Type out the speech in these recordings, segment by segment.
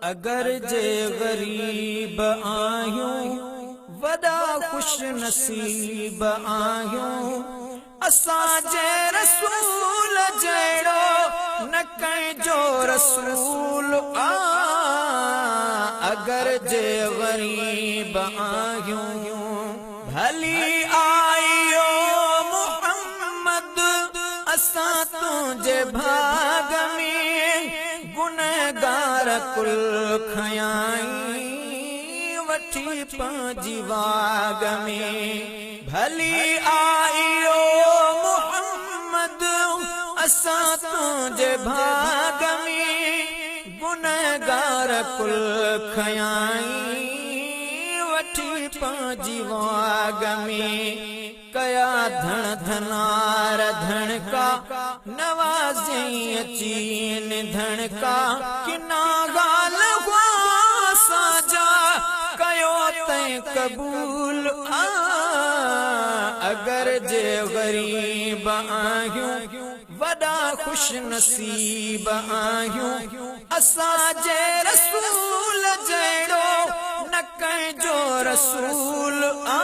अगर जे गरीब आयूं वदा खुश नसीब आयूं असां जे रसूल जड़ो न कंहिंजो रसूल आ। अगर जे गरीब आयूं भली आयो मुहम्मद असां तुझे भाग में गुनहगार कुल खयाई वठी पांजी वाग में। भली आयो मुहम्मद असां तुझे भाग में गुनहगार कुल खयाई वठी पांजी वाग में। कया धन धनार धन का नवाज़ी अचीन धन का किना गाल हुआ साजा कयो तैं कबूल आ। अगर जे गरीब आयूं वदा खुश नसीब आयूं असां जे रसूल जड़ो न कंहिंजो रसूल आ।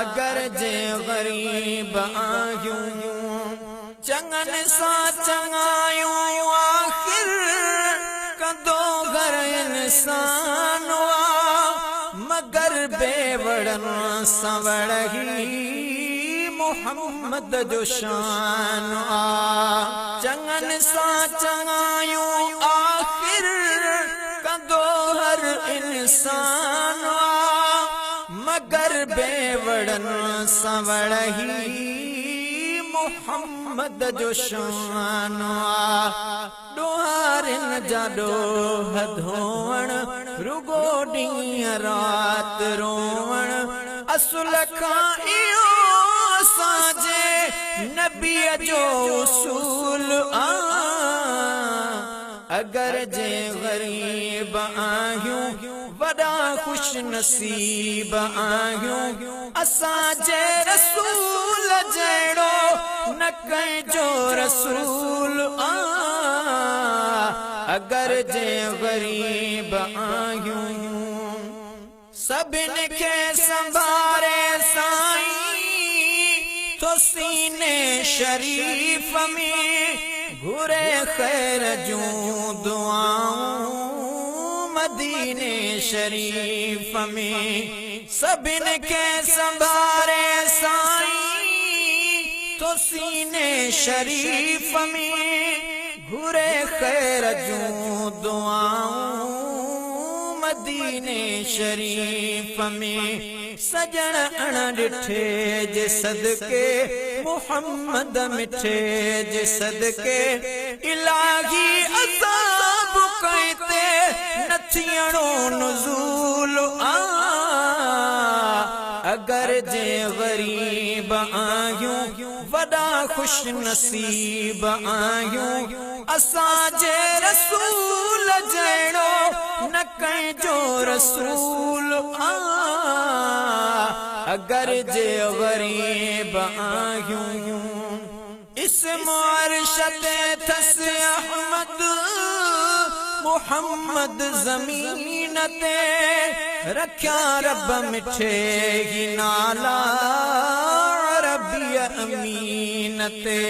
अगर जे गरीब आयूं चंगन सा चंगायूं आखिर कंदो घर इंसान मगर बेवड़न सवड़ही मोहम्मद जो शान आ। चंगन सा चंगायूं आखिर कंदो हर इंसान मगर बेवड़न सवड़ही मोहम्मद जो शान आ। डोहारिन जा डोह धोवण रुगो ॾींहुं रात रोवण असुल खां इहो असांजे नबीअ जो उसूल आ। अगर जे गरीब आयूं वदा खुश नसीब आयूं असां जे रसूल जड़ो न कंहिंजो रसूल आ। अगर जे गरीब आयूं सभिन खे संभारे साईं तो सीने शरीफ में घुरे खैर जूं दुआऊं मदीने शरीफ में। सभिन के संभारे साईं तो सीने शरीफ में घुरे खैर जूं दुआऊं मदीने शरीफ में। सजन अण डिठे जे सदके मुहम्मद मिठे जे सदके इलाही अज़ाब कइते न थियणो नुज़ूल आ। अगर जे गरीब आयूं वदा खुश नसीब आयूं असां जे रसूल जड़ो न कंहिंजो रसूल आ। अगर जे गरीब आयूं इस्म अरशद थस अहमद मुहम्मद ज़मीन ते रख्या रब मिठे ही नाला अरबी अमीन ते।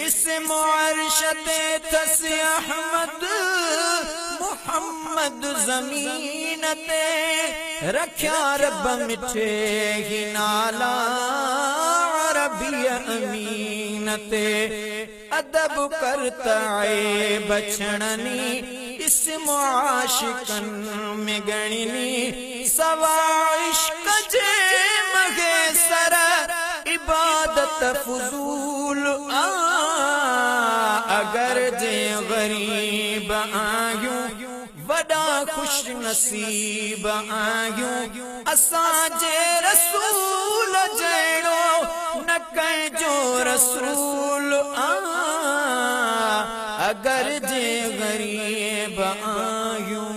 इस्म अरशद थस अहमद मुहम्मद ज़मीन ते रख्या रब मिठे ही नाला अरबी अमीन ते। अदब करता है बचड़नी इस्म आशिकन में गणनी सवा इश्क जे मगे सर इबादत फजूल आ। अगर जे गरीब आयूं वदा खुश नसीब आयूं असां जे रसूल जड़ो न कंहिंजो रसूल आ। अगर जे गरीब आयूं